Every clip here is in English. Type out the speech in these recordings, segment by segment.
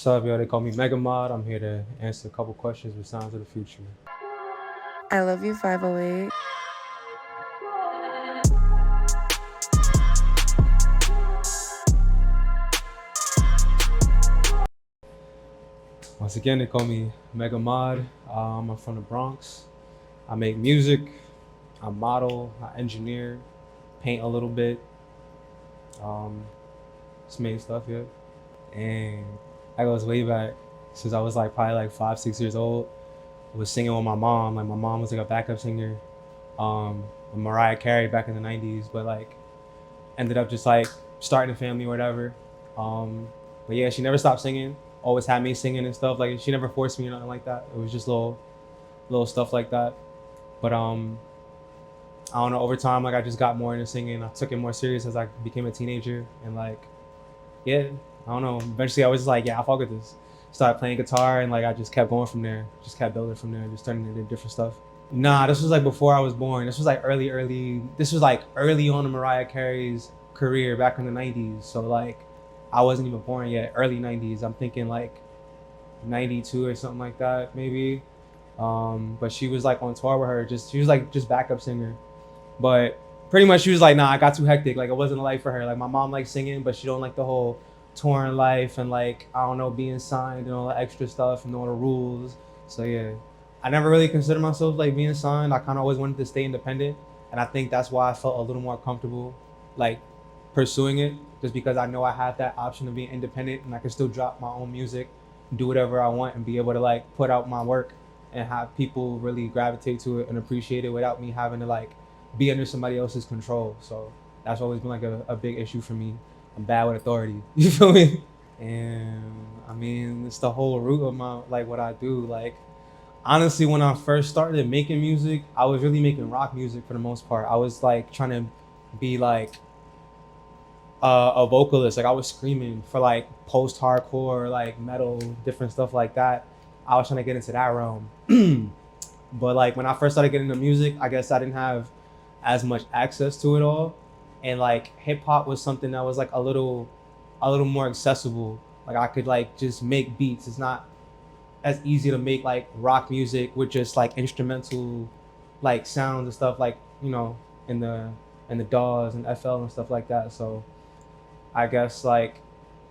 What's up, yo? They call me Mega Mod. I'm here to answer a couple questions with Sounds of the Future. I love you, 508. Once again, they call me Mega Mod. I'm from the Bronx. I make music. I model. I engineer. Paint a little bit. Just main stuff, yeah. And that goes way back since I was like probably like 5, 6 years old. I was singing with my mom. Like my mom was like a backup singer, with Mariah Carey back in the '90s. But like ended up just like starting a family or whatever. But yeah, she never stopped singing. Always had me singing and stuff. Like she never forced me or nothing like that. It was just little stuff like that. But I don't know. Over time, like I just got more into singing. I took it more serious as I became a teenager, and like yeah, I don't know. Eventually, I was just like, yeah, I fuck with this. Started playing guitar, and like I just kept going from there. Just kept building from there, just turning into different stuff. Nah, this was like before I was born. This was like early. This was like early on in Mariah Carey's career back in the '90s. So like, I wasn't even born yet. Early '90s. I'm thinking like '92 or something like that, maybe. But she was like on tour with her. She was like just backup singer. But pretty much she was like, nah, I got too hectic. Like it wasn't a life for her. Like my mom likes singing, but she don't like the whole touring life and like I don't know being signed and all the extra stuff and all the rules. So yeah, I never really considered myself like being signed. I kind of always wanted to stay independent, and I think that's why I felt a little more comfortable like pursuing it, just because I know I have that option of being independent and I can still drop my own music, do whatever I want, and be able to like put out my work and have people really gravitate to it and appreciate it without me having to like be under somebody else's control. So that's always been like a big issue for me. I'm bad with authority. You feel me? And I mean, it's the whole root of my like what I do. Like honestly, when I first started making music, I was really making rock music for the most part. I was like trying to be like a vocalist. Like I was screaming for like post-hardcore, like metal, different stuff like that. I was trying to get into that realm. But like when I first started getting into music, I guess I didn't have as much access to it all, and like hip hop was something that was like a little more accessible. Like I could like just make beats. It's not as easy to make like rock music with just like instrumental like sounds and stuff like in the DAWs and FL and stuff like that. So I guess like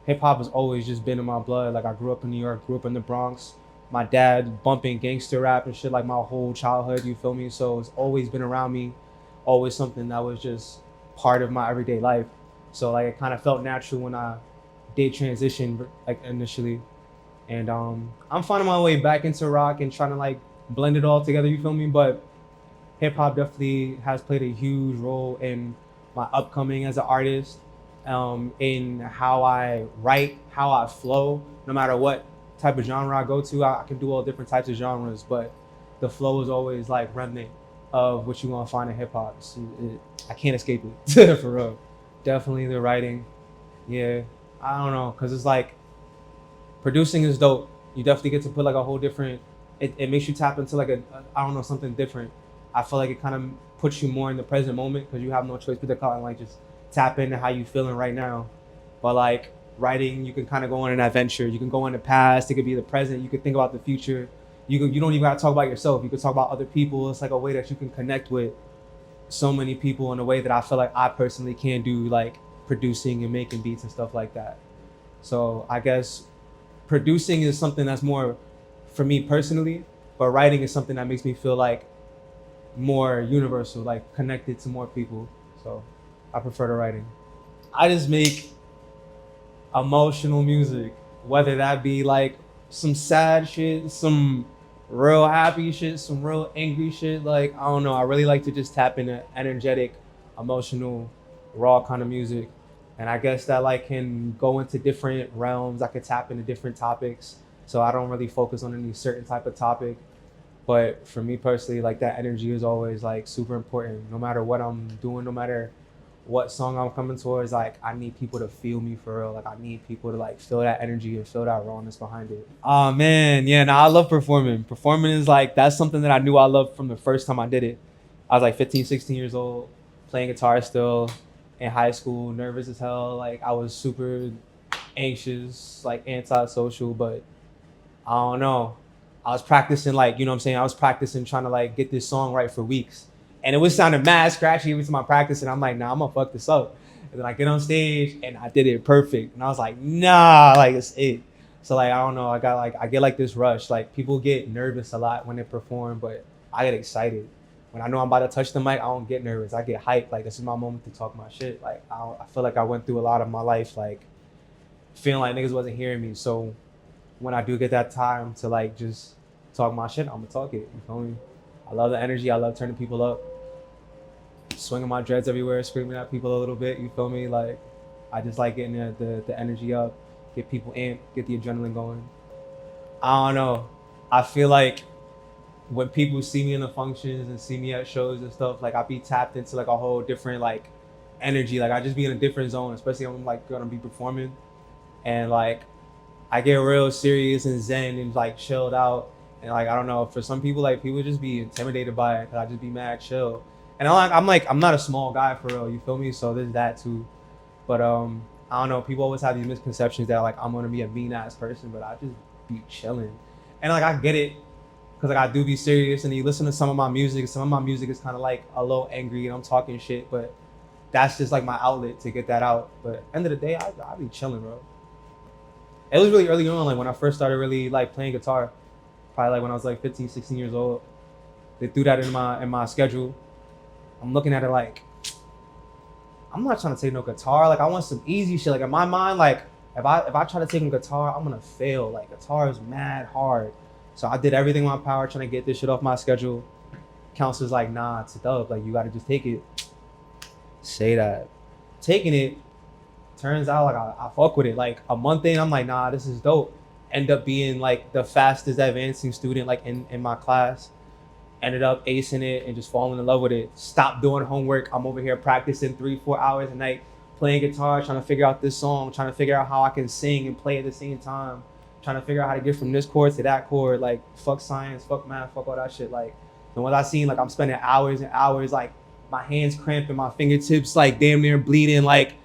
hip hop has always just been in my blood. Like I grew up in New York, grew up in the Bronx. My dad bumping gangster rap and shit like my whole childhood, you feel me? So it's always been around me, always something that was just part of my everyday life. So like it kind of felt natural when I did transition like initially. And I'm finding my way back into rock and trying to like blend it all together, you feel me? But hip hop definitely has played a huge role in my upcoming as an artist, in how I write, how I flow. No matter what type of genre I go to, I can do all different types of genres, but the flow is always like remnant of what you want to find in hip hop. I can't escape it for real. Definitely the writing. Yeah, I don't know, cause it's like producing is dope. You definitely get to put like a whole different. It makes you tap into like I don't know, something different. I feel like it kind of puts you more in the present moment because you have no choice but to call and like just tap into how you feeling right now. But like writing, you can kind of go on an adventure. You can go in the past. It could be the present. You could think about the future. You don't even got to talk about yourself. You could talk about other people. It's like a way that you can connect with so many people in a way that I feel like I personally can't do, like producing and making beats and stuff like that. So I guess producing is something that's more for me personally, but writing is something that makes me feel like more universal, like connected to more people. So I prefer the writing. I just make emotional music, whether that be like some sad shit, some real happy shit, some real angry shit. Like I don't know, I really like to just tap into energetic, emotional, raw kind of music. And I guess that like can go into different realms. I could tap into different topics. So I don't really focus on any certain type of topic. But for me personally, like that energy is always like super important. No matter what I'm doing, no matter what song I'm coming towards, like I need people to feel me for real. Like I need people to like feel that energy and feel that rawness behind it. Oh man, yeah, no, I love performing. Performing is like that's something that I knew I loved from the first time I did it. I was like 15, 16 years old, playing guitar still in high school, nervous as hell. Like I was super anxious, like antisocial, but I don't know. I was practicing, like, you know what I'm saying? I was practicing trying to like get this song right for weeks. And it was sounding mad scratchy every time I practice, and I'm like, nah, I'm gonna fuck this up. And then I get on stage and I did it perfect. And I was like, nah, like it's it. So like I don't know, I get like this rush. Like people get nervous a lot when they perform, but I get excited. When I know I'm about to touch the mic, I don't get nervous. I get hyped. Like this is my moment to talk my shit. Like I feel like I went through a lot of my life like feeling like niggas wasn't hearing me. So when I do get that time to like just talk my shit, I'm gonna talk it. You feel me? I love the energy. I love turning people up, swinging my dreads everywhere, screaming at people a little bit. You feel me? Like I just like getting the energy up, get people amped, get the adrenaline going. I don't know. I feel like when people see me in the functions and see me at shows and stuff, like I be tapped into like a whole different like energy. Like I just be in a different zone, especially when I'm like gonna be performing, and like I get real serious and zen and like chilled out. And like I don't know, for some people, like people just be intimidated by it because I just be mad chill. And I'm not a small guy for real. You feel me? So there's that too. But I don't know. People always have these misconceptions that like I'm gonna be a mean ass person, but I just be chilling. And like I get it, because like I do be serious. And you listen to some of my music. Some of my music is kind of like a little angry and I'm talking shit, but that's just like my outlet to get that out. But end of the day, I be chilling, bro. It was really early on, like when I first started really like playing guitar, probably like when I was like 15, 16 years old. They threw that in my schedule. I'm looking at it like, I'm not trying to take no guitar. Like I want some easy shit. Like in my mind, like if I try to take a guitar, I'm gonna fail. Like guitar is mad hard. So I did everything in my power trying to get this shit off my schedule. Counselor's like, nah, it's a dub. Like you gotta just take it. Say that. Taking it, turns out like I fuck with it. Like a month in, I'm like, nah, this is dope. End up being like the fastest advancing student like in my class. Ended up acing it and just falling in love with it. Stopped doing homework. I'm over here practicing 3-4 hours a night, playing guitar, trying to figure out this song, trying to figure out how I can sing and play at the same time, trying to figure out how to get from this chord to that chord. Like fuck science, fuck math, fuck all that shit. Like and what I seen, like I'm spending hours and hours, like my hands cramping, my fingertips like damn near bleeding, like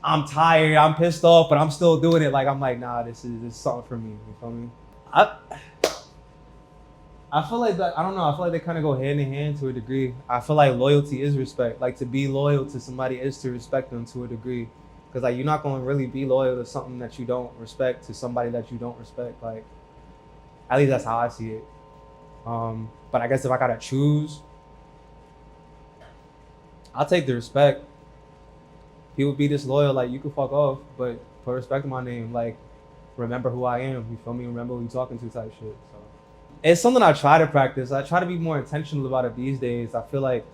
I'm tired, I'm pissed off, but I'm still doing it. Like I'm like, nah, this is something for me. You feel me? I feel like that. I don't know. I feel like they kind of go hand in hand to a degree. I feel like loyalty is respect. Like to be loyal to somebody is to respect them to a degree. Because like you're not going to really be loyal to something that you don't respect to somebody that you don't respect. Like at least that's how I see it. But I guess if I gotta choose, I'll take the respect. People be disloyal, like you can fuck off, but put respect in my name. Like remember who I am. You feel me? Remember who you talking to type shit. So it's something I try to practice. I try to be more intentional about it these days. I feel like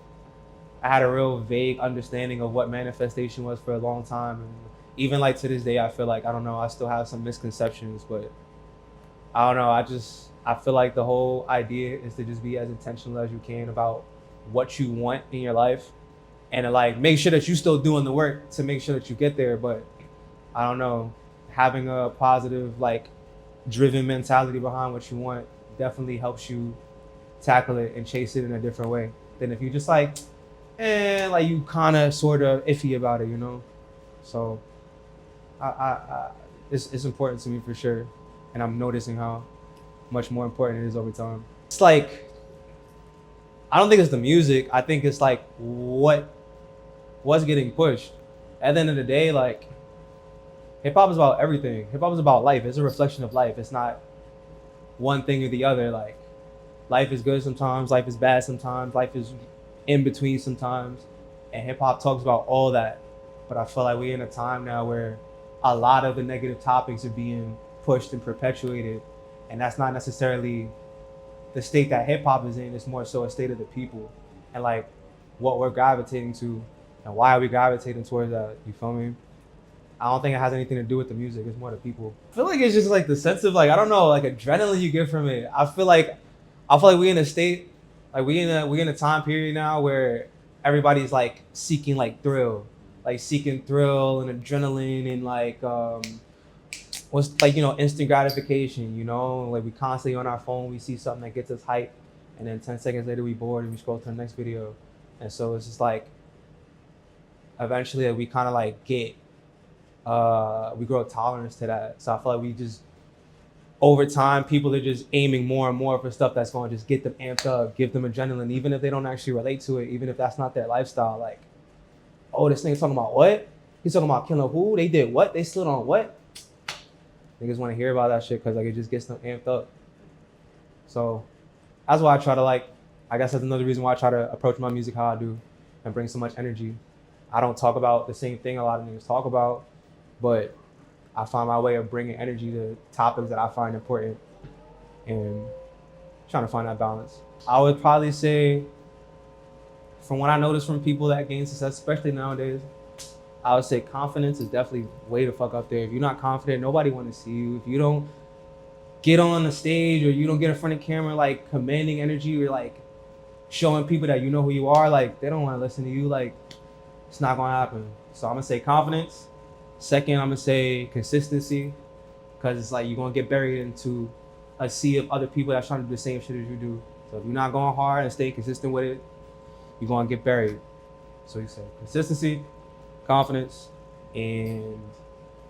I had a real vague understanding of what manifestation was for a long time, and even like to this day, I feel like I don't know. I still have some misconceptions, but I don't know. I feel like the whole idea is to just be as intentional as you can about what you want in your life, and to like make sure that you still doing the work to make sure that you get there. But I don't know, having a positive like driven mentality behind what you want definitely helps you tackle it and chase it in a different way than if you just like like you kind of sort of iffy about it, you know. So it's important to me for sure, and I'm noticing how much more important it is over time. It's like I don't think it's the music. I think it's like what's getting pushed. At the end of the day, like hip hop is about everything. Hip hop is about life. It's a reflection of life. It's not one thing or the other. Like life is good sometimes, life is bad sometimes, life is in between sometimes, and hip hop talks about all that. But I feel like we're in a time now where a lot of the negative topics are being pushed and perpetuated, and that's not necessarily the state that hip hop is in. It's more so a state of the people and like what we're gravitating to and why are we gravitating towards that. You feel me? I don't think it has anything to do with the music. It's more the people. I feel like it's just like the sense of like I don't know, like adrenaline you get from it. I feel like we in a state, like we in a time period now where everybody's like seeking like thrill, like seeking thrill and adrenaline and like what's like instant gratification. Like we constantly on our phone, we see something that gets us hyped, and then 10 seconds later we bored and we scroll to the next video, and so it's just like eventually like, we kind of like get we grow tolerance to that. So I feel like we just, over time, people are just aiming more and more for stuff that's going to just get them amped up, give them adrenaline, even if they don't actually relate to it, even if that's not their lifestyle. Like, oh, this nigga's talking about what? He's talking about killing who? They did what? They slid on what? Niggas want to hear about that shit because like it just gets them amped up. So that's why I try to like, I guess that's another reason why I try to approach my music how I do and bring so much energy. I don't talk about the same thing a lot of niggas talk about, but I find my way of bringing energy to topics that I find important and trying to find that balance. I would probably say, from what I notice from people that gain success, especially nowadays, I would say confidence is definitely way the fuck up there. If you're not confident, nobody want to see you. If you don't get on the stage or you don't get in front of camera like commanding energy or like showing people that you know who you are, like they don't want to listen to you. Like it's not gonna happen. So I'm gonna say confidence. Second, I'm gonna say consistency, because it's like you're gonna get buried into a sea of other people that's trying to do the same shit as you do. So if you're not going hard and staying consistent with it, you're gonna get buried. So you say consistency, confidence, and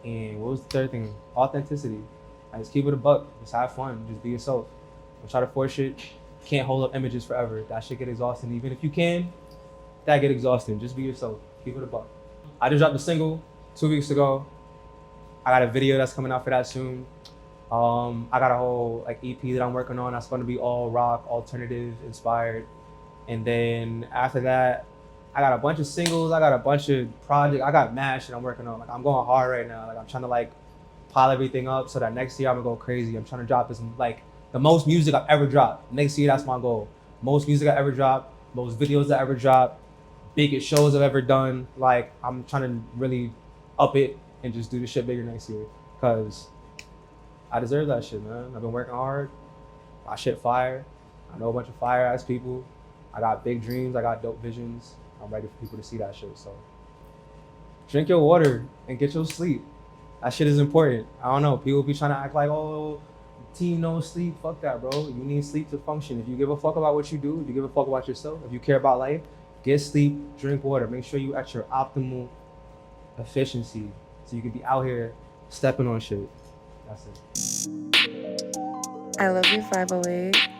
what was the third thing? Authenticity. Like, just keep it a buck. Just have fun. Just be yourself. Don't try to force shit. Can't hold up images forever. That shit get exhausting. Even if you can, that get exhausting. Just be yourself. Keep it a buck. I just dropped a single 2 weeks ago. I got a video that's coming out for that soon. I got a whole like EP that I'm working on that's going to be all rock, alternative inspired. And then after that, I got a bunch of singles. I got a bunch of projects. I got mad shit I'm working on. Like I'm going hard right now. Like I'm trying to like pile everything up so that next year I'm gonna go crazy. I'm trying to drop this like the most music I've ever dropped. Next year, that's my goal. Most music I ever dropped, most videos I ever dropped, biggest shows I've ever done. Like I'm trying to really up it and just do the shit bigger next year. Cause I deserve that shit, man. I've been working hard. My shit fire. I know a bunch of fire ass people. I got big dreams. I got dope visions. I'm ready for people to see that shit. So drink your water and get your sleep. That shit is important. I don't know. People be trying to act like, oh, team no sleep. Fuck that, bro. You need sleep to function. If you give a fuck about what you do, if you give a fuck about yourself, if you care about life, get sleep, drink water. Make sure you at your optimal efficiency so you can be out here stepping on shit. That's it. I love you, 508.